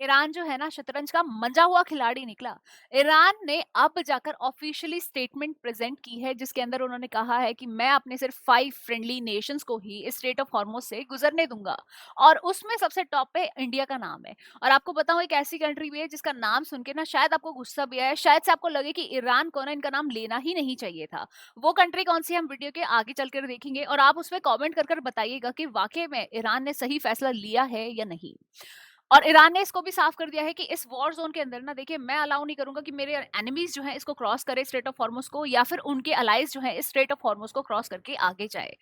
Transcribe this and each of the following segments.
Iran जो है ना शतरंज का मंजा हुआ खिलाड़ी निकला। ईरान ने अब जाकर ऑफिशियली स्टेटमेंट प्रेजेंट की है जिसके अंदर उन्होंने कहा है कि मैं अपने सिर्फ 5 फ्रेंडली नेशंस को ही इस स्ट्रेट ऑफ हॉर्मुज से गुजरने दूंगा। और उसमें सबसे टॉप पे इंडिया का नाम है। और आपको बताऊं एक ऐसी कंट्री भी है जिसका नाम सुन के ना शायद आपको गुस्सा भी आया, शायद से आपको लगे कि ईरान को ना इनका नाम लेना ही नहीं चाहिए था। वो कंट्री कौन सी है हम वीडियो के आगे चलकर देखेंगे और आप उसमें कमेंट कर कर बताइएगा कि वाकई में ईरान ने सही फैसला लिया है या नहीं। और ईरान ने इसको भी साफ कर दिया है कि इस वॉर जोन के अंदर ना देखिए मैं अलाउ नहीं करूंगा कि मेरे एनिमीज जो हैं इसको क्रॉस करे स्ट्रेट ऑफ हॉर्मुज को, या फिर उनके अलाइज जो हैं इस स्ट्रेट ऑफ हॉर्मुज को क्रॉस करके आगे जाए।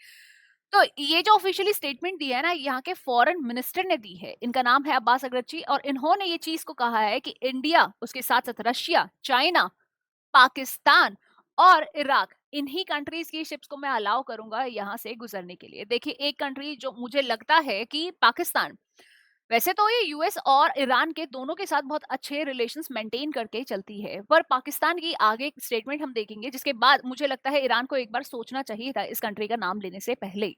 तो ये जो ऑफिशियली स्टेटमेंट दी है ना यहाँ के फॉरेन मिनिस्टर ने दी है, इनका नाम है अब्बास अगरची, और इन्होंने ये चीज को कहा है कि इंडिया, उसके साथ साथ रशिया, चाइना, पाकिस्तान और इराक, इन्हीं कंट्रीज की शिप्स को मैं अलाउ करूंगा यहाँ से गुजरने के लिए। देखिए एक कंट्री जो मुझे लगता है कि पाकिस्तान, वैसे तो ये यूएस और ईरान के दोनों के साथ बहुत अच्छे रिलेशंस मेंटेन करके चलती है, पर पाकिस्तान की आगे स्टेटमेंट हम देखेंगे जिसके बाद मुझे लगता है ईरान को एक बार सोचना चाहिए था इस कंट्री का नाम लेने से पहले।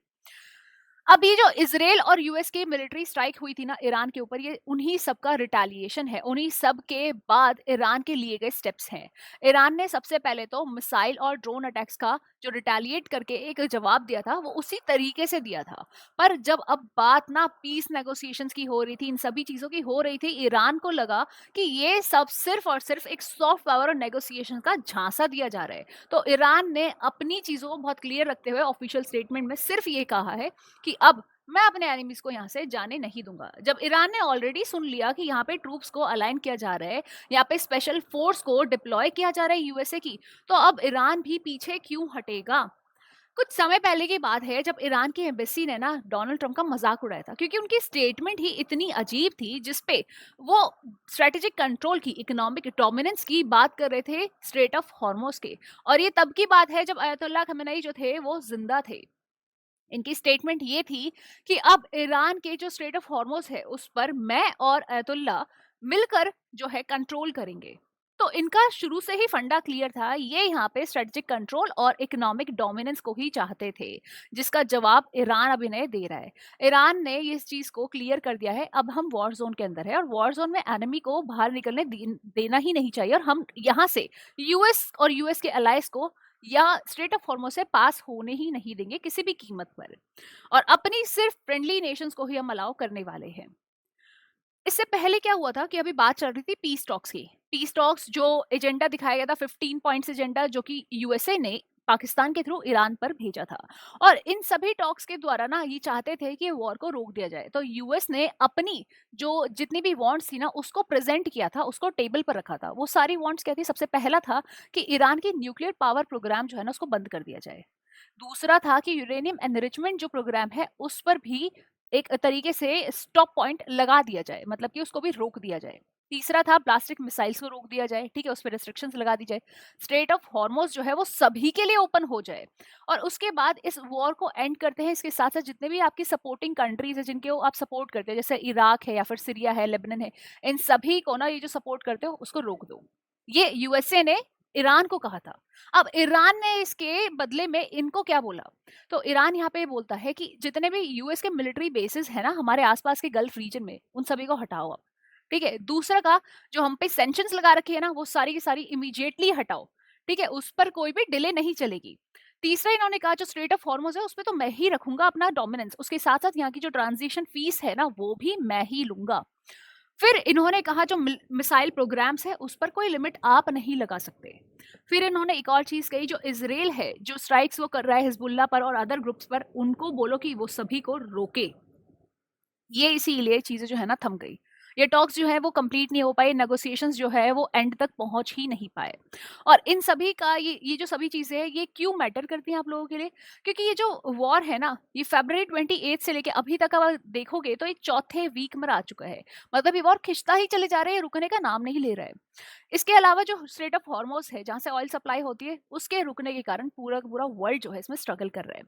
अब ये जो इसराइल और यूएस की मिलिट्री स्ट्राइक हुई थी ना ईरान के ऊपर, ये उन्हीं सब का रिटेलिएशन है, उन्हीं सब के बाद ईरान के लिए गए स्टेप्स हैं। ईरान ने सबसे पहले तो मिसाइल और ड्रोन अटैक्स का जो रिटेलिएट करके एक जवाब दिया था वो उसी तरीके से दिया था। पर जब अब बात ना पीस नेगोशिएशंस की हो रही थी, इन सभी चीजों की हो रही थी, ईरान को लगा कि ये सब सिर्फ और सिर्फ एक सॉफ्ट पावर और नेगोशिएशन का झांसा दिया जा रहा है। तो ईरान ने अपनी चीजों को बहुत क्लियर रखते हुए ऑफिशियल स्टेटमेंट में सिर्फ ये कहा है कि अब मैं अपने एनिमीज को यहाँ से जाने नहीं दूंगा। जब ईरान ने ऑलरेडी सुन लिया कि यहाँ पे ट्रूप्स को अलाइन किया जा रहा है, यहाँ पे स्पेशल फोर्स को डिप्लॉय किया जा रहा है यूएसए की, तो अब ईरान भी पीछे क्यों हटेगा। कुछ समय पहले की बात है जब ईरान की एम्बेसी ने ना डोनाल्ड ट्रंप का मजाक उड़ाया था, क्योंकि उनकी स्टेटमेंट ही इतनी अजीब थी जिसपे वो स्ट्रेटेजिक कंट्रोल की, इकोनॉमिक डोमिनेंस की बात कर रहे थे स्ट्रेट ऑफ हॉर्मोस के। और ये तब की बात है जब अयतुल्ला खमेनेई जो थे वो जिंदा थे। इनकी स्टेटमेंट ये थी कि अब ईरान के जो स्ट्रेट ऑफ हॉर्मोज है उस पर मैं और अयतुल्ला मिलकर जो है कंट्रोल करेंगे। तो इनका शुरू से ही फंडा क्लियर था, ये यहाँ पे स्ट्रेटेजिक कंट्रोल और इकोनॉमिक डोमिनेंस को ही चाहते थे, जिसका जवाब ईरान अब इन्हें दे रहा है। ईरान ने इस चीज को क्लियर कर दिया है, अब हम वॉर जोन के अंदर है और वॉर जोन में एनिमी को बाहर निकलने देना ही नहीं चाहिए, और हम यहाँ से यूएस और यूएस के अलाइज को या स्ट्रेट ऑफ हॉर्मोज से पास होने ही नहीं देंगे किसी भी कीमत पर, और अपनी सिर्फ फ्रेंडली नेशंस को ही हम अलाउ करने वाले हैं। इससे पहले क्या हुआ था कि अभी बात चल रही थी पीस टॉक्स की। पीस टॉक्स जो एजेंडा दिखाया गया था 15 पॉइंट्स एजेंडा, जो कि यूएसए ने पाकिस्तान के थ्रू ईरान पर भेजा था। और इन सभी टॉक्स के द्वारा ना ये चाहते थे कि वॉर को रोक दिया जाए। तो यूएस ने अपनी जो जितनी भी वांट्स थी ना उसको प्रेजेंट किया था, उसको टेबल पर रखा था। वो सारी वांट्स क्या थी, सबसे पहला था कि ईरान की न्यूक्लियर पावर प्रोग्राम जो है ना उसको बंद कर दिया जाए। दूसरा था कि यूरेनियम एनरिचमेंट जो प्रोग्राम है उस पर भी एक तरीके से स्टॉप पॉइंट लगा दिया जाए, मतलब कि उसको भी रोक दिया जाए। तीसरा था प्लास्टिक मिसाइल्स को रोक दिया जाए, ठीक है, उस पर रेस्ट्रिक्शंस लगा दी जाए। स्ट्रेट ऑफ हॉर्मोज जो है वो सभी के लिए ओपन हो जाए। और उसके बाद इस वॉर को एंड करते हैं। इसके साथ साथ जितने भी आपकी सपोर्टिंग कंट्रीज है जिनके आप सपोर्ट करते हैं, जैसे इराक है या फिर सीरिया है, लेबनान है, इन सभी को ना ये जो सपोर्ट करते हो उसको रोक दो। ये यूएसए ने ईरान को कहा था। अब ईरान ने इसके बदले में इनको क्या बोला, तो ईरान यहाँ पे बोलता है कि जितने भी यूएस के मिलिट्री बेसिस है ना हमारे आसपास के गल्फ रीजन में, उन सभी को हटाओ अब। ठीक है, दूसरा का जो हम पे सेंक्शंस लगा रखे है ना वो सारी की सारी इमीडिएटली हटाओ। ठीक है, उस पर कोई भी डिले नहीं चलेगी। तीसरा इन्होंने कहा जो स्ट्रेट ऑफ हॉर्मोज है उस पर तो मैं ही रखूंगा अपना डोमिनेंस, उसके साथ साथ यहाँ की जो ट्रांजिशन फीस है ना वो भी मैं ही लूंगा। फिर इन्होंने कहा जो मिसाइल प्रोग्राम्स है उस पर कोई लिमिट आप नहीं लगा सकते। फिर इन्होंने एक और चीज कही, जो इसराइल है जो स्ट्राइक्स वो कर रहा है हिजबुल्ला पर और अदर ग्रुप्स पर, उनको बोलो कि वो सभी को रोके। ये इसीलिए चीजें जो है ना थम गई। ये टॉक्स जो है वो कंप्लीट नहीं हो पाए, नेगोशिएशंस जो है वो एंड तक पहुंच ही नहीं पाए। और इन सभी का ये जो सभी चीजें हैं ये क्यों मैटर करती हैं आप लोगों के लिए, क्योंकि ये जो वॉर है ना ये फरवरी 28 से लेके अभी तक अगर देखोगे तो एक चौथे वीक में आ चुका है। मतलब ये वॉर खिंचता ही चले जा रहे हैं, रुकने का नाम नहीं ले रहा है। इसके अलावा जो स्ट्रेट ऑफ हॉर्मोज है जहां से ऑयल सप्लाई होती है उसके रुकने के कारण पूरा का पूरा वर्ल्ड जो है इसमें स्ट्रगल कर रहा है।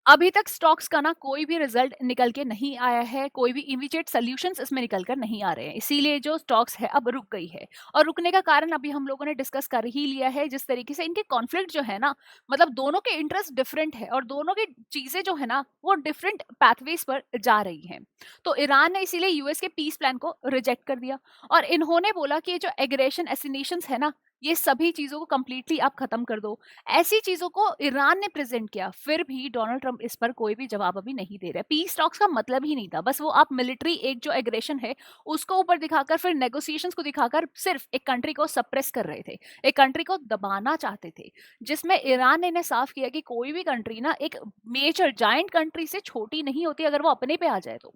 अभी तक स्टॉक्स का ना कोई भी रिजल्ट निकल के नहीं आया है, कोई भी इमीडिएट सॉल्यूशंस इसमें निकल कर नहीं आ रहे हैं, इसीलिए जो स्टॉक्स है अब रुक गई है। और रुकने का कारण अभी हम लोगों ने डिस्कस कर ही लिया है, जिस तरीके से इनके कॉन्फ्लिक्ट जो है ना, मतलब दोनों के इंटरेस्ट डिफरेंट है और दोनों की चीजें जो है ना वो डिफरेंट पैथवेज पर जा रही हैं। तो ईरान ने इसीलिए यूएस के पीस प्लान को रिजेक्ट कर दिया और इन्होंने बोला कि ये जो एग्रेशन एसिनेशंस है ना, ये सभी चीजों को कंप्लीटली आप खत्म कर दो। ऐसी चीजों को ईरान ने प्रेजेंट किया, फिर भी डोनाल्ड ट्रंप इस पर कोई भी जवाब अभी नहीं दे रहे। पीस टॉक्स का मतलब ही नहीं था, बस वो आप मिलिट्री एक जो एग्रेशन है उसको ऊपर दिखाकर फिर नेगोशिएशंस को दिखाकर सिर्फ एक कंट्री को सप्रेस कर रहे थे, एक कंट्री को दबाना चाहते थे, जिसमें ईरान ने इन्हें साफ किया कि कोई भी कंट्री ना एक मेजर जाइंट कंट्री से छोटी नहीं होती अगर वो अपने पे आ जाए तो।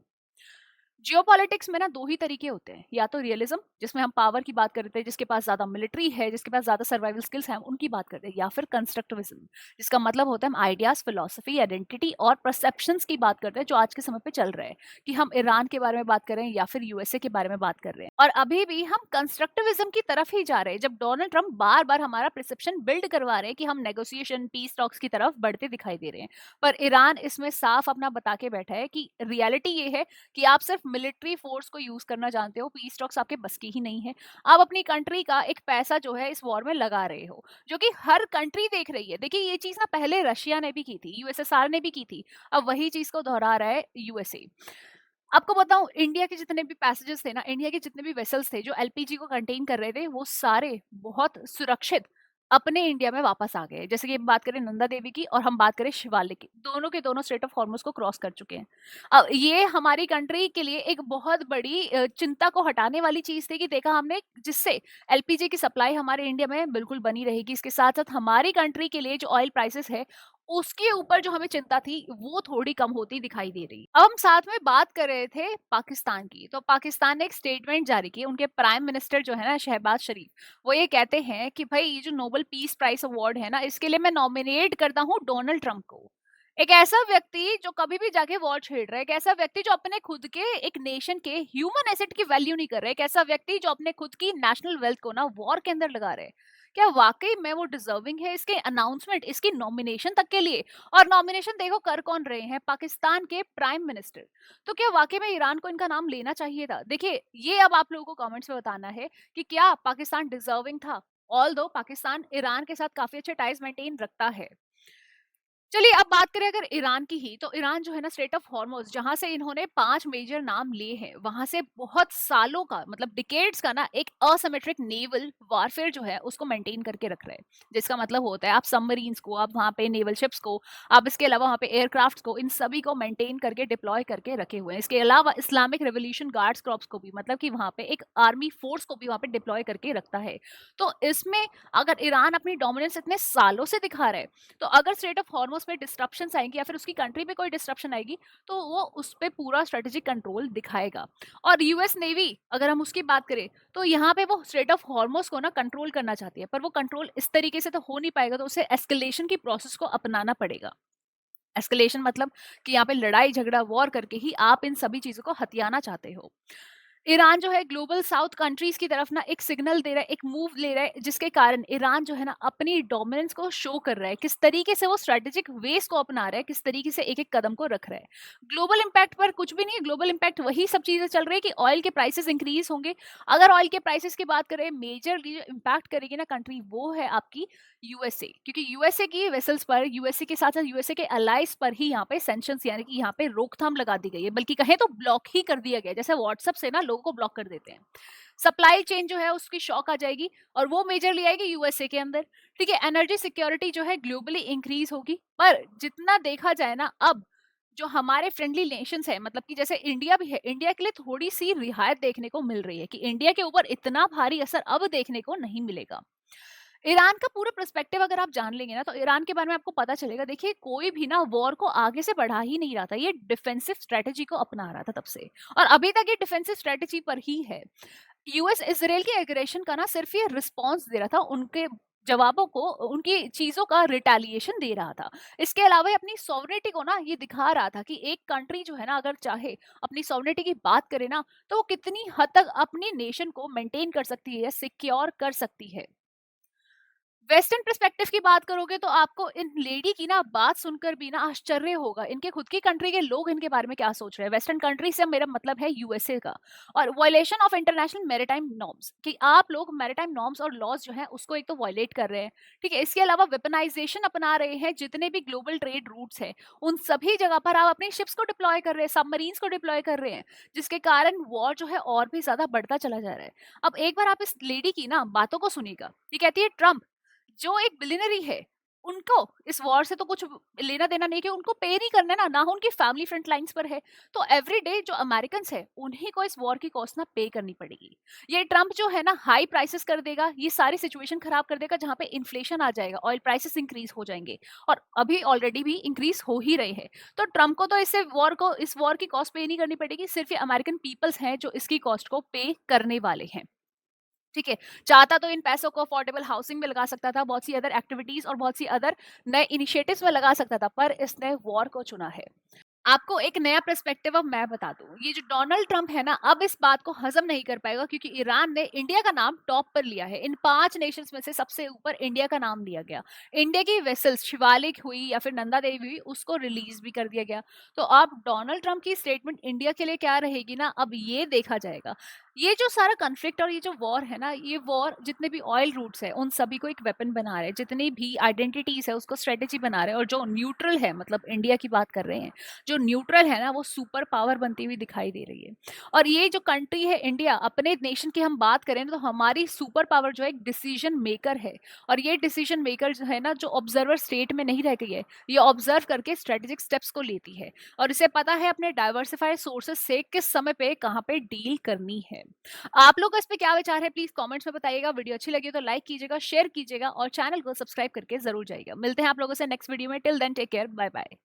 जियोपॉलिटिक्स में ना दो ही तरीके होते हैं, या तो रियलिज्म जिसमें हम पावर की बात करते हैं, जिसके पास ज्यादा मिलिट्री है, जिसके पास ज्यादा सर्वाइवल स्किल्स हैं, हम उनकी बात करते हैं, या फिर कंस्ट्रक्टिविज्म जिसका मतलब होता है हम आइडियाज, फिलोसफी, आइडेंटिटी और परसेप्शंस की बात करते हैं, जो आज के समय पे चल रहे हैं, कि हम ईरान के बारे में बात कर रहे हैं या फिर यूएसए के बारे में बात कर रहे हैं। और अभी भी हम कंस्ट्रक्टिविज्म की तरफ ही जा रहे हैं, जब डोनाल्ड ट्रंप बार बार हमारा परसेप्शन बिल्ड करवा रहे हैं कि हम नेगोशिएशन पीस टॉक्स की तरफ बढ़ते दिखाई दे रहे हैं, पर ईरान इसमें साफ अपना बता के बैठा है कि रियलिटी ये है कि आप सिर्फ मिलिट्री फोर्स को यूज करना जानते हो, पीस टॉक्स आपके बस की ही नहीं है। आप अपनी कंट्री का एक पैसा जो है इस वॉर में लगा रहे हो, जो कि हर कंट्री देख रही है। देखिए ये चीज ना पहले रशिया ने भी की थी, यूएसएसआर ने भी की थी, अब वही चीज को दोहरा रहा है यूएसए। आपको बताऊं, इंडिया के जितने भी पैसेजेस थे ना, इंडिया के जितने भी वेसल्स थे जो एलपीजी को कंटेन कर रहे थे, वो सारे बहुत सुरक्षित अपने इंडिया में वापस आ गए। जैसे कि हम बात करें नंदा देवी की और हम बात करें शिवालिक की, दोनों के दोनों स्ट्रेट ऑफ हॉर्मुज को क्रॉस कर चुके हैं। अब ये हमारी कंट्री के लिए एक बहुत बड़ी चिंता को हटाने वाली चीज थी कि देखा हमने, जिससे एलपीजी की सप्लाई हमारे इंडिया में बिल्कुल बनी रहेगी। इसके साथ साथ हमारी कंट्री के लिए जो ऑयल प्राइसेस है उसके ऊपर जो हमें चिंता थी वो थोड़ी कम होती दिखाई दे रही। अब हम साथ में बात कर रहे थे पाकिस्तान की, तो पाकिस्तान ने एक स्टेटमेंट जारी की, उनके प्राइम मिनिस्टर जो है ना शहबाज शरीफ, वो ये कहते हैं कि भाई ये जो नोबेल पीस प्राइज अवार्ड है ना, इसके लिए मैं नॉमिनेट करता हूँ डोनाल्ड ट्रंप को। एक ऐसा व्यक्ति जो कभी भी जाके वॉर छेड़ रहा है, एक ऐसा व्यक्ति जो अपने खुद के एक नेशन के ह्यूमन एसेट की वैल्यू नहीं कर रहा है, एक ऐसा व्यक्ति जो अपने खुद की नेशनल वेल्थ को ना वॉर के अंदर लगा रहे हैं, क्या वाकई में वो डिजर्विंग है इसके अनाउंसमेंट, इसकी नॉमिनेशन तक के लिए? और नॉमिनेशन देखो कर कौन रहे हैं, पाकिस्तान के प्राइम मिनिस्टर। तो क्या वाकई में ईरान को इनका नाम लेना चाहिए था? देखिए ये अब आप लोगों को कमेंट्स में बताना है कि क्या पाकिस्तान डिजर्विंग था। ऑल दो पाकिस्तान ईरान के साथ काफी अच्छे टाइज मेंटेन रखता है। चलिए अब बात करें अगर ईरान की ही, तो ईरान जो है ना स्ट्रेट ऑफ हॉर्मोज, जहां से इन्होंने 5 मेजर नाम लिए हैं, वहां से बहुत सालों का मतलब डिकेड्स का ना एक असिमेट्रिक नेवल वारफेयर जो है उसको मेंटेन करके रख रहे हैं। जिसका मतलब होता है आप सबमरीन्स को, आप वहां पे नेवल शिप्स को, आप इसके अलावा वहां पे एयरक्राफ्ट को, इन सभी को मेंटेन करके डिप्लॉय करके रखे हुए हैं। इसके अलावा इस्लामिक रेवोल्यूशन गार्ड्स क्रॉप्स को भी, मतलब कि वहां पे एक आर्मी फोर्स को भी वहां पे डिप्लॉय करके रखता है। तो इसमें अगर ईरान अपनी डोमिनेंस इतने सालों से दिखा रहा है, तो अगर स्ट्रेट ऑफ हॉर्मोज में डिस्ट्रप्शन आएंगी या फिर उसकी कंट्री पे कोई डिस्ट्रप्शन आएगी, तो वो उस पर पूरा स्ट्रेटेजिक कंट्रोल दिखाएगा। और यूएस नेवी अगर हम उसकी बात करें, तो यहाँ पे वो स्ट्रेट ऑफ हॉर्मोज को ना कंट्रोल करना चाहती है, पर वो कंट्रोल इस तरीके से तो हो नहीं पाएगा, तो उसे एस्केलेशन की प्रोसेस को अपनाना पड़ेगा। एस्केलेशन मतलब कि यहाँ पे लड़ाई झगड़ा वॉर करके ही आप इन सभी चीजों को हथियाना चाहते हो। ईरान जो है ग्लोबल साउथ कंट्रीज की तरफ ना एक सिग्नल दे रहा है, एक मूव ले रहा है, जिसके कारण ईरान जो है ना अपनी डोमिनेंस को शो कर रहा है, किस तरीके से वो स्ट्रेटेजिक वेस को अपना रहा है, किस तरीके से एक एक कदम को रख रहा है। ग्लोबल इंपैक्ट पर कुछ भी नहीं है, ग्लोबल इंपैक्ट वही सब चीजें चल रही है कि ऑयल के प्राइसेस इंक्रीज होंगे। अगर ऑयल के प्राइसेस की बात करें, मेजरली इंपैक्ट करेगी ना कंट्री, वो है आपकी यूएसए, क्योंकि यूएसए की वेसल्स पर, यूएसए के साथ साथ यूएसए के अलाइज पर ही यहाँ पे सेंक्शंस यानी कि यहाँ पे रोकथाम लगा दी गई है, बल्कि कहें तो ब्लॉक ही कर दिया गया, जैसे व्हाट्सएप से ना लोगों को ब्लॉक कर देते हैं। सप्लाई चेन जो है उसकी शॉक आ जाएगी, और वो मेजरली आएगी यूएसए के अंदर। ठीक है, एनर्जी सिक्योरिटी जो है ग्लोबली इंक्रीज होगी, पर जितना देखा जाए ना अब जो हमारे फ्रेंडली नेशंस है, मतलब कि जैसे इंडिया भी है, इंडिया के लिए थोड़ी सी रियायत देखने को मिल रही है कि इंडिया के ऊपर इतना भारी असर अब देखने को नहीं मिलेगा। ईरान का पूरा पर्सपेक्टिव अगर आप जान लेंगे ना, तो ईरान के बारे में आपको पता चलेगा। देखिए कोई भी ना वॉर को आगे से बढ़ा ही नहीं रहा था, ये डिफेंसिव स्ट्रेटेजी को अपना रहा था तब से, और अभी तक ये डिफेंसिव स्ट्रेटेजी पर ही है। यूएस इसराइल के एग्रेशन का ना सिर्फ ये रिस्पॉन्स दे रहा था, उनके जवाबों को, उनकी चीजों का रिटेलिएशन दे रहा था। इसके अलावा ये अपनी सॉवरेनिटी को ना ये दिखा रहा था कि एक कंट्री जो है ना अगर चाहे अपनी सॉवरेनिटी की बात करे ना, तो वो कितनी हद तक अपनी नेशन को मेंटेन कर सकती है, सिक्योर कर सकती है। वेस्टर्न पर्सपेक्टिव की बात करोगे तो आपको इन लेडी की ना बात सुनकर भी ना आश्चर्य होगा, इनके खुद की कंट्री के लोग इनके बारे में क्या सोच रहे हैं। वेस्टर्न कंट्री से मेरा मतलब है यूएसए का। और violation of international maritime norms, कि आप लोग मैरिटाइम नॉर्म्स और लॉज जो है उसको एक तो वायलेट कर रहे हैं, ठीक है। इसके अलावा वेपनाइजेशन अपना रहे हैं, जितने भी ग्लोबल ट्रेड रूट्स हैं उन सभी जगह पर आप अपनी शिप्स को डिप्लॉय कर रहे हैं, सबमरीन्स को डिप्लॉय कर रहे हैं, जिसके कारण वॉर जो है और भी ज्यादा बढ़ता चला जा रहा है। अब एक बार आप इस लेडी की ना बातों को सुनिएगा। ये कहती है ट्रम्प जो एक बिलियनरी है, उनको इस वॉर से तो कुछ लेना देना नहीं, कि उनको पे नहीं करना ना, ना उनकी फैमिली फ्रंट लाइंस पर है। तो एवरीडे जो अमेरिकन है उन्हीं को इस वॉर की कॉस्ट ना पे करनी पड़ेगी। ये ट्रम्प जो है ना हाई प्राइसेस कर देगा, ये सारी सिचुएशन खराब कर देगा, जहां पे इन्फ्लेशन आ जाएगा, ऑयल प्राइसेस इंक्रीज हो जाएंगे, और अभी ऑलरेडी भी इंक्रीज हो ही रहे हैं। तो ट्रम्प को तो इस वॉर की कॉस्ट पे नहीं करनी पड़ेगी, सिर्फ ये अमेरिकन पीपल्स हैं जो इसकी कॉस्ट को पे करने वाले हैं, ठीक है। चाहता तो इन पैसों को अफोर्डेबल हाउसिंग में लगा सकता था, बहुत सी अदर एक्टिविटीज और बहुत सी अदर नए इनिशिएटिव्स में लगा सकता था, पर इसने वॉर को चुना है। आपको एक नया पर्सपेक्टिव अब मैं बता दूं, ये जो डोनाल्ड ट्रंप है ना अब इस बात को हजम नहीं कर पाएगा, क्योंकि ईरान ने इंडिया का नाम टॉप पर लिया है। इन 5 नेशंस में से सबसे ऊपर इंडिया का नाम लिया गया। इंडिया की वेसल्स शिवालिक हुई या फिर नंदा देवी हुई, उसको रिलीज भी कर दिया गया। तो अब डोनाल्ड ट्रंप की स्टेटमेंट इंडिया के लिए क्या रहेगी ना, अब ये देखा जाएगा। ये जो सारा कन्फ्लिक्ट और ये जो वॉर है ना, ये वॉर जितने भी ऑयल रूट्स है उन सभी को एक वेपन बना रहे हैं, जितनी भी आइडेंटिटीज है उसको स्ट्रेटेजी बना रहे हैं, और जो न्यूट्रल है मतलब इंडिया की बात कर रहे हैं, जो न्यूट्रल है ना वो सुपर पावर बनती हुई दिखाई दे रही है। और ये जो कंट्री है इंडिया, अपने नेशन की हम बात करें तो हमारी सुपर पावर जो है एक डिसीजन मेकर है। और ये डिसीजन मेकर जो है ना, जो ऑब्जर्वर स्टेट में नहीं रह गई है, ये ऑब्जर्व करके स्ट्रेटेजिक स्टेप्स को लेती है, और इसे पता है अपने डाइवर्सिफाइड सोर्सेस से किस समय पे कहाँ पे डील करनी है। आप लोग का इस पे क्या विचार है, प्लीज कमेंट्स में बताइएगा। वीडियो अच्छी लगी तो लाइक कीजिएगा, शेयर कीजिएगा और चैनल को सब्सक्राइब करके जरूर जाइएगा। मिलते हैं आप लोगों से नेक्स्ट वीडियो में। Till then take care, bye bye.